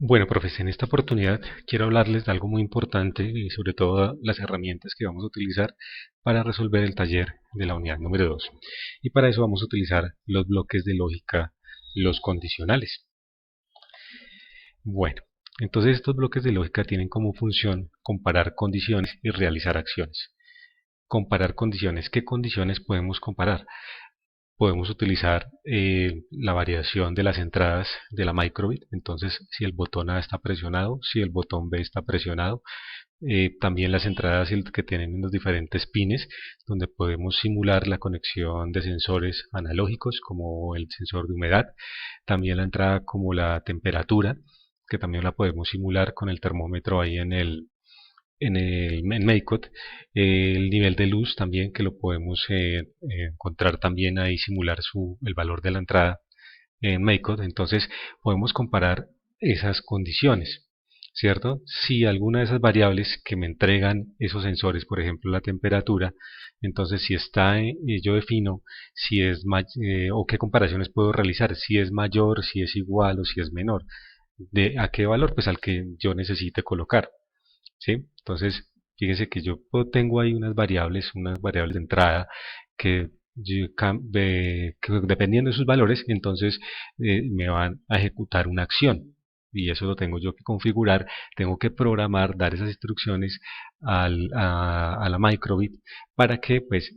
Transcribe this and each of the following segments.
Bueno, profes, en esta oportunidad quiero hablarles de algo muy importante y sobre todo las herramientas que vamos a utilizar para resolver el taller de la unidad número 2. Y para eso vamos a utilizar los bloques de lógica, los condicionales. Bueno, entonces estos bloques de lógica tienen como función comparar condiciones y realizar acciones. Comparar condiciones. ¿Qué condiciones podemos comparar? Podemos utilizar la variación de las entradas de la microbit. Entonces, si el botón A está presionado, si el botón B está presionado, también las entradas que tienen los diferentes pines, donde podemos simular la conexión de sensores analógicos como el sensor de humedad, también la entrada como la temperatura, que también la podemos simular con el termómetro ahí en MakeCode, el nivel de luz también que lo podemos encontrar también ahí, simular el valor de la entrada en MakeCode. Entonces podemos comparar esas condiciones, ¿cierto? Si alguna de esas variables que me entregan esos sensores, por ejemplo la temperatura, entonces si está, yo defino si es o qué comparaciones puedo realizar, si es mayor, si es igual o si es menor. ¿De a qué valor? Pues al que yo necesite colocar. ¿Sí? Entonces, fíjese que yo tengo ahí unas variables de entrada que, que dependiendo de sus valores, entonces me van a ejecutar una acción. Y eso lo tengo yo que configurar, tengo que programar, dar esas instrucciones a la microbit para que pues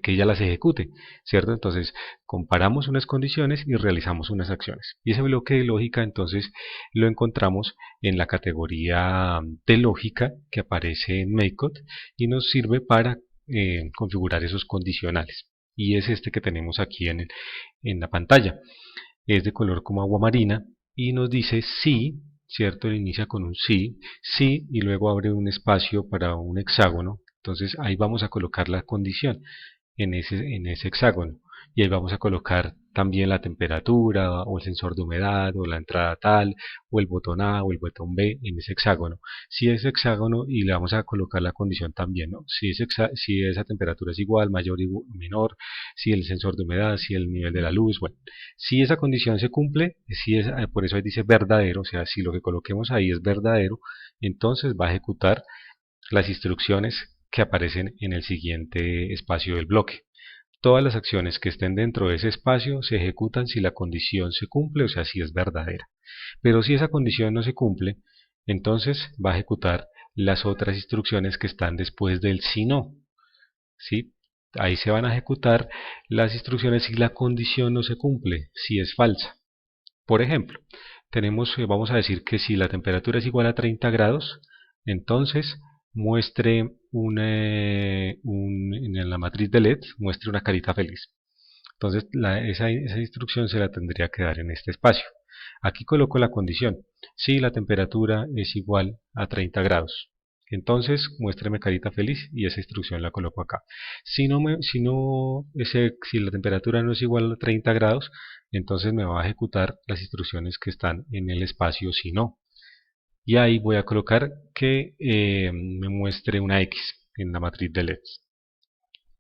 que ella las ejecute, ¿cierto? Entonces comparamos unas condiciones y realizamos unas acciones. Y ese bloque de lógica entonces lo encontramos en la categoría de lógica que aparece en MakeCode y nos sirve para configurar esos condicionales. Y es este que tenemos aquí en la pantalla. Es de color como agua marina y nos dice sí, ¿cierto? Inicia con un sí, sí y luego abre un espacio para un hexágono. Entonces ahí vamos a colocar la condición en ese hexágono. Y ahí vamos a colocar también la temperatura o el sensor de humedad o la entrada tal o el botón A o el botón B en ese hexágono. Si es hexágono y le vamos a colocar la condición también, ¿no? Si esa temperatura es igual, mayor o menor, si el sensor de humedad, si el nivel de la luz, bueno. Si esa condición se cumple, por eso ahí dice verdadero, o sea, si lo que coloquemos ahí es verdadero, entonces va a ejecutar las instrucciones que aparecen en el siguiente espacio del bloque. Todas las acciones que estén dentro de ese espacio se ejecutan si la condición se cumple, o sea, si es verdadera. Pero si esa condición no se cumple, entonces va a ejecutar las otras instrucciones que están después del si no. ¿Sí? Ahí se van a ejecutar las instrucciones si la condición no se cumple, si es falsa. Por ejemplo, vamos a decir que si la temperatura es igual a 30 grados, entonces muestre en la matriz de LED, muestre una carita feliz. Entonces esa instrucción se la tendría que dar en este espacio. Aquí coloco la condición. Si la temperatura es igual a 30 grados, entonces muéstreme carita feliz y esa instrucción la coloco acá. Si la temperatura no es igual a 30 grados, entonces me va a ejecutar las instrucciones que están en el espacio si no. Y ahí voy a colocar que me muestre una X en la matriz de LEDs.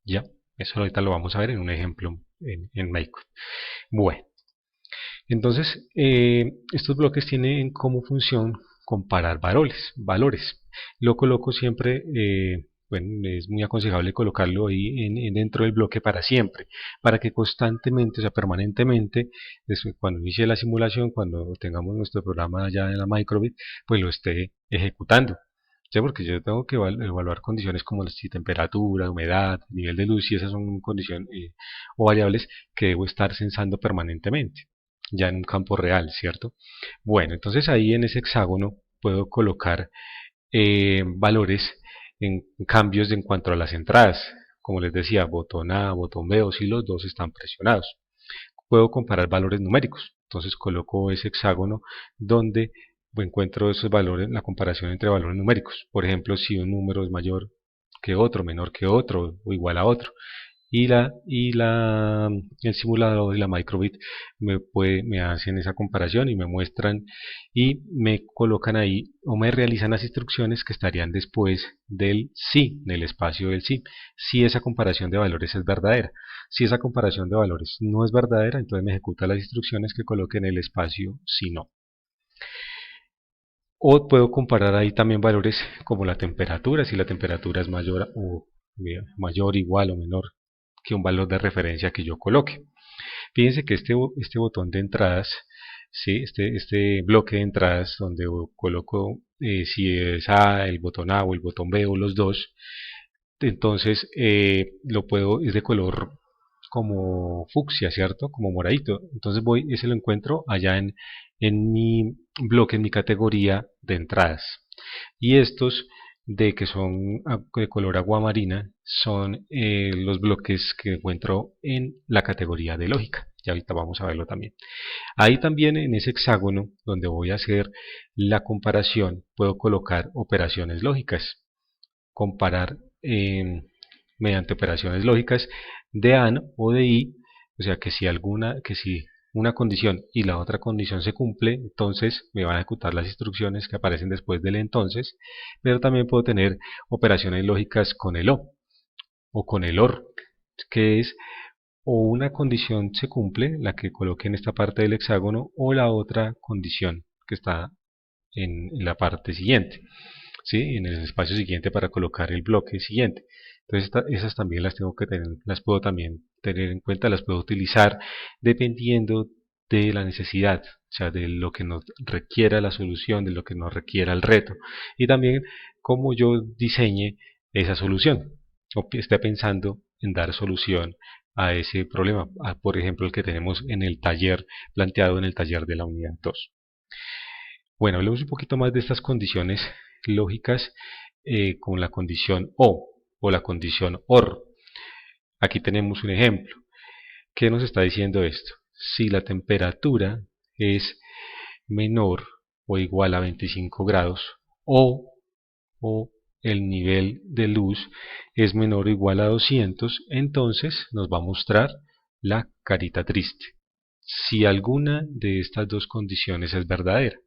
Ya, eso ahorita lo vamos a ver en un ejemplo en MakeCode. Bueno, entonces estos bloques tienen como función comparar valores. Lo coloco siempre, bueno, es muy aconsejable colocarlo ahí dentro del bloque para siempre, para que constantemente, o sea, permanentemente, cuando inicie la simulación, cuando tengamos nuestro programa ya en la microbit, pues lo esté ejecutando. ¿Sí? Porque yo tengo que evaluar condiciones como si temperatura, humedad, nivel de luz, y esas son condiciones o variables que debo estar sensando permanentemente, ya en un campo real, ¿cierto? Bueno, entonces ahí en ese hexágono puedo colocar valores en cambios en cuanto a las entradas. Como les decía, botón A, botón B, o si los dos están presionados. Puedo comparar valores numéricos. Entonces coloco ese hexágono donde encuentro esos valores, la comparación entre valores numéricos. Por ejemplo, si un número es mayor que otro, menor que otro o igual a otro. El simulador y la microbit me hacen esa comparación y me muestran y me colocan ahí o me realizan las instrucciones que estarían después del sí, del espacio del sí, si esa comparación de valores es verdadera. Si esa comparación de valores no es verdadera, entonces me ejecuta las instrucciones que coloquen en el espacio si no. O puedo comparar ahí también valores como la temperatura, si la temperatura es mayor, igual o menor que un valor de referencia que yo coloque. Fíjense que este botón de entradas, ¿sí? este bloque de entradas donde coloco si es A, el botón A o el botón B o los dos, entonces es de color como fucsia, ¿cierto? Como moradito. Entonces ese lo encuentro allá en mi bloque, en mi categoría de entradas. Y estos de que son de color agua marina son los bloques que encuentro en la categoría de lógica. Y ahorita vamos a verlo también. Ahí también en ese hexágono donde voy a hacer la comparación puedo colocar operaciones lógicas. Comparar mediante operaciones lógicas de AND o de I, o sea que si una condición y la otra condición se cumple, entonces me van a ejecutar las instrucciones que aparecen después del entonces, pero también puedo tener operaciones lógicas con el o con el OR, que es o una condición se cumple, la que coloque en esta parte del hexágono, o la otra condición que está en la parte siguiente, ¿sí? En el espacio siguiente para colocar el bloque siguiente. Entonces esas también las tengo que tener, las puedo también tener en cuenta, las puedo utilizar dependiendo de la necesidad, o sea, de lo que nos requiera la solución, de lo que nos requiera el reto, y también cómo yo diseñe esa solución, o que esté pensando en dar solución a ese problema, por ejemplo el que tenemos en el taller, planteado en el taller de la unidad 2. Bueno, hablemos un poquito más de estas condiciones lógicas con la condición o la condición OR. Aquí tenemos un ejemplo. ¿Qué nos está diciendo esto? Si la temperatura es menor o igual a 25 grados o el nivel de luz es menor o igual a 200, entonces nos va a mostrar la carita triste. Si alguna de estas dos condiciones es verdadera.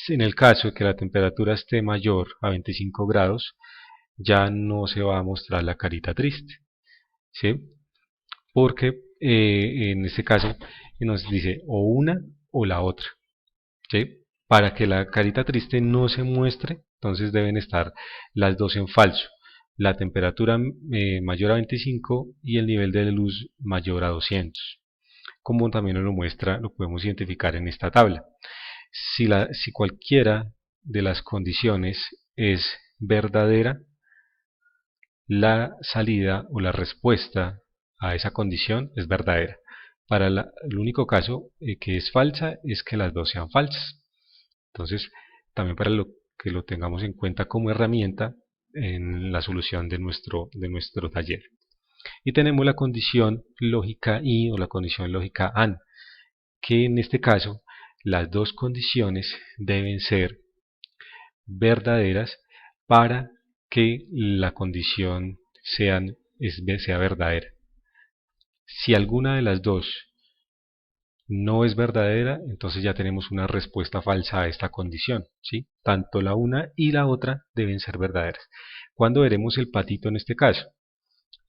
En el caso de que la temperatura esté mayor a 25 grados, ya no se va a mostrar la carita triste, ¿sí? Porque en este caso nos dice o una o la otra, ¿sí? Para que la carita triste no se muestre, entonces deben estar las dos en falso. La temperatura mayor a 25 y el nivel de luz mayor a 200. Como también nos lo muestra, lo podemos identificar en esta tabla. Si cualquiera de las condiciones es verdadera, la salida o la respuesta a esa condición es verdadera. El único caso que es falsa es que las dos sean falsas. Entonces, también para que lo tengamos en cuenta como herramienta en la solución de nuestro taller. Y tenemos la condición lógica y o la condición lógica AND, que en este caso las dos condiciones deben ser verdaderas para que la condición sea verdadera. Si alguna de las dos no es verdadera, entonces ya tenemos una respuesta falsa a esta condición, ¿sí? Tanto la una y la otra deben ser verdaderas. ¿Cuándo veremos el patito en este caso?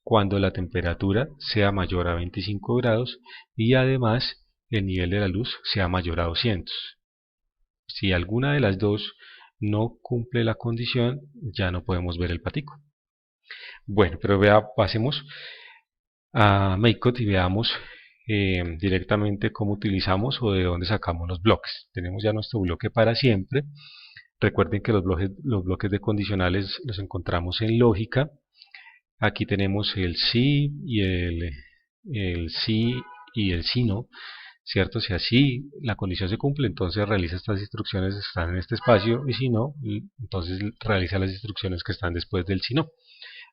Cuando la temperatura sea mayor a 25 grados y además el nivel de la luz sea mayor a 200. Si alguna de las dos no cumple la condición, ya no podemos ver el patico. Bueno, pero pasemos a MakeCode y veamos directamente cómo utilizamos o de dónde sacamos los bloques. Tenemos ya nuestro bloque para siempre. Recuerden que los bloques de condicionales los encontramos en lógica. Aquí tenemos el sí y el sí y el sí no, ¿cierto? Si así la condición se cumple, entonces realiza estas instrucciones que están en este espacio, y si no, entonces realiza las instrucciones que están después del si no.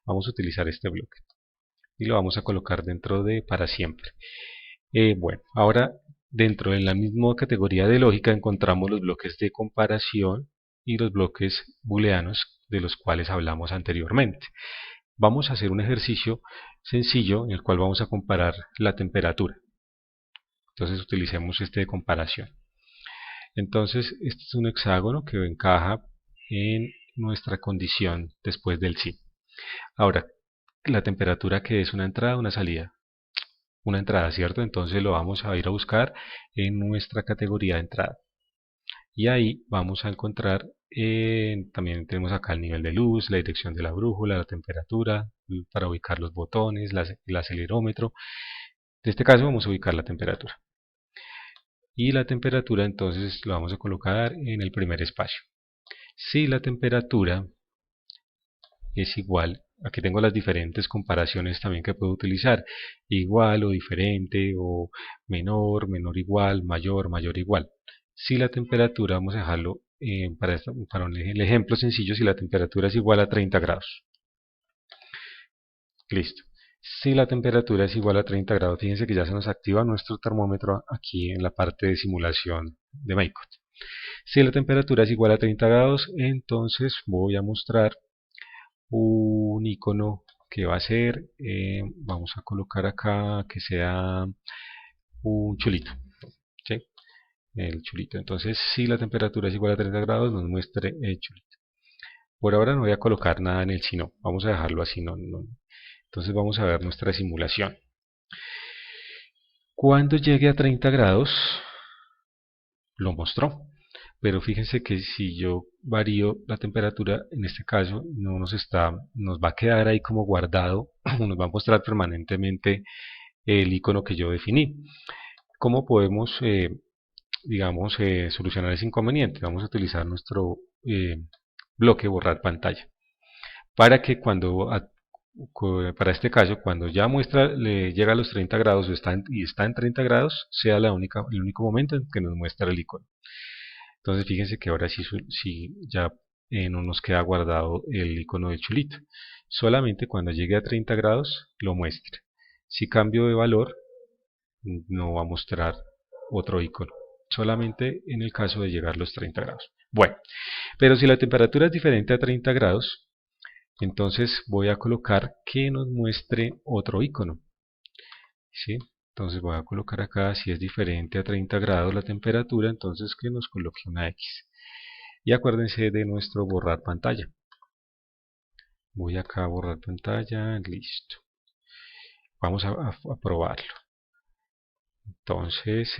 Vamos a utilizar este bloque y lo vamos a colocar dentro de para siempre. Bueno, ahora dentro de la misma categoría de lógica encontramos los bloques de comparación y los bloques booleanos de los cuales hablamos anteriormente. Vamos a hacer un ejercicio sencillo en el cual vamos a comparar la temperatura. Entonces utilicemos este de comparación. Entonces este es un hexágono que encaja en nuestra condición después del sí. Ahora, la temperatura que es una entrada o una salida. Una entrada, ¿cierto? Entonces lo vamos a ir a buscar en nuestra categoría de entrada. y ahí vamos a encontrar, también tenemos acá el nivel de luz, la dirección de la brújula, la temperatura, para ubicar los botones, el acelerómetro. En este caso vamos a ubicar la temperatura. Y la temperatura entonces lo vamos a colocar en el primer espacio. Si la temperatura es igual, aquí tengo las diferentes comparaciones también que puedo utilizar, igual o diferente o menor, menor igual, mayor, mayor igual. Si la temperatura, vamos a dejarlo para el ejemplo sencillo, si la temperatura es igual a 30 grados. Listo. Si la temperatura es igual a 30 grados, fíjense que ya se nos activa nuestro termómetro aquí en la parte de simulación de MACOT. Si la temperatura es igual a 30 grados, entonces voy a mostrar un icono que va a ser, vamos a colocar acá que sea un chulito, ¿sí? El chulito. Entonces, si la temperatura es igual a 30 grados, nos muestre el chulito. Por ahora no voy a colocar nada en el sino, vamos a dejarlo así, no. Entonces vamos a ver nuestra simulación. Cuando llegue a 30 grados, lo mostró. Pero fíjense que si yo varío la temperatura, en este caso no nos va a quedar ahí como guardado, nos va a mostrar permanentemente el icono que yo definí. ¿Cómo podemos, digamos, solucionar ese inconveniente? Vamos a utilizar nuestro bloque borrar pantalla, para que para este caso, cuando ya le llega a los 30 grados y está en 30 grados, sea el único momento en que nos muestra el icono. Entonces fíjense que ahora sí ya no nos queda guardado el icono del chulito. Solamente cuando llegue a 30 grados lo muestra. Si cambio de valor, no va a mostrar otro icono. Solamente en el caso de llegar a los 30 grados. Bueno, pero si la temperatura es diferente a 30 grados, entonces voy a colocar que nos muestre otro icono. ¿Sí? Entonces voy a colocar acá, si es diferente a 30 grados la temperatura, entonces que nos coloque una X. Y acuérdense de nuestro borrar pantalla. Voy acá a borrar pantalla, listo. Vamos a probarlo. Entonces,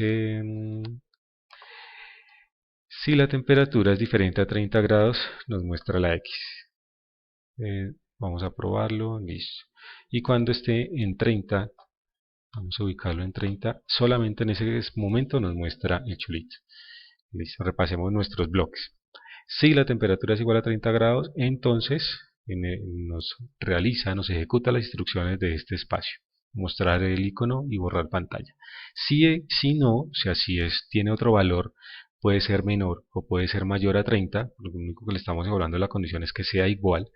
si la temperatura es diferente a 30 grados, nos muestra la X. Vamos a probarlo, listo. Y cuando esté en 30, vamos a ubicarlo en 30, solamente en ese momento nos muestra el chulito. Listo, repasemos nuestros bloques. Si la temperatura es igual a 30 grados, entonces nos ejecuta las instrucciones de este espacio. Mostrar el icono y borrar pantalla. Si no, o sea, tiene otro valor, puede ser menor o puede ser mayor a 30, lo único que le estamos evaluando la condición es que sea igual.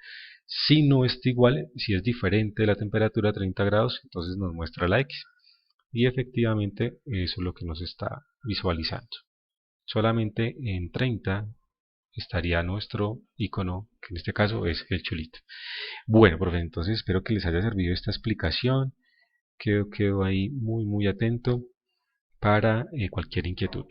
Si no está igual, si es diferente de la temperatura a 30 grados, entonces nos muestra la X. Y efectivamente eso es lo que nos está visualizando. Solamente en 30 estaría nuestro icono, que en este caso es el chulito. Bueno, profe, entonces espero que les haya servido esta explicación. Quedo ahí muy atento para cualquier inquietud.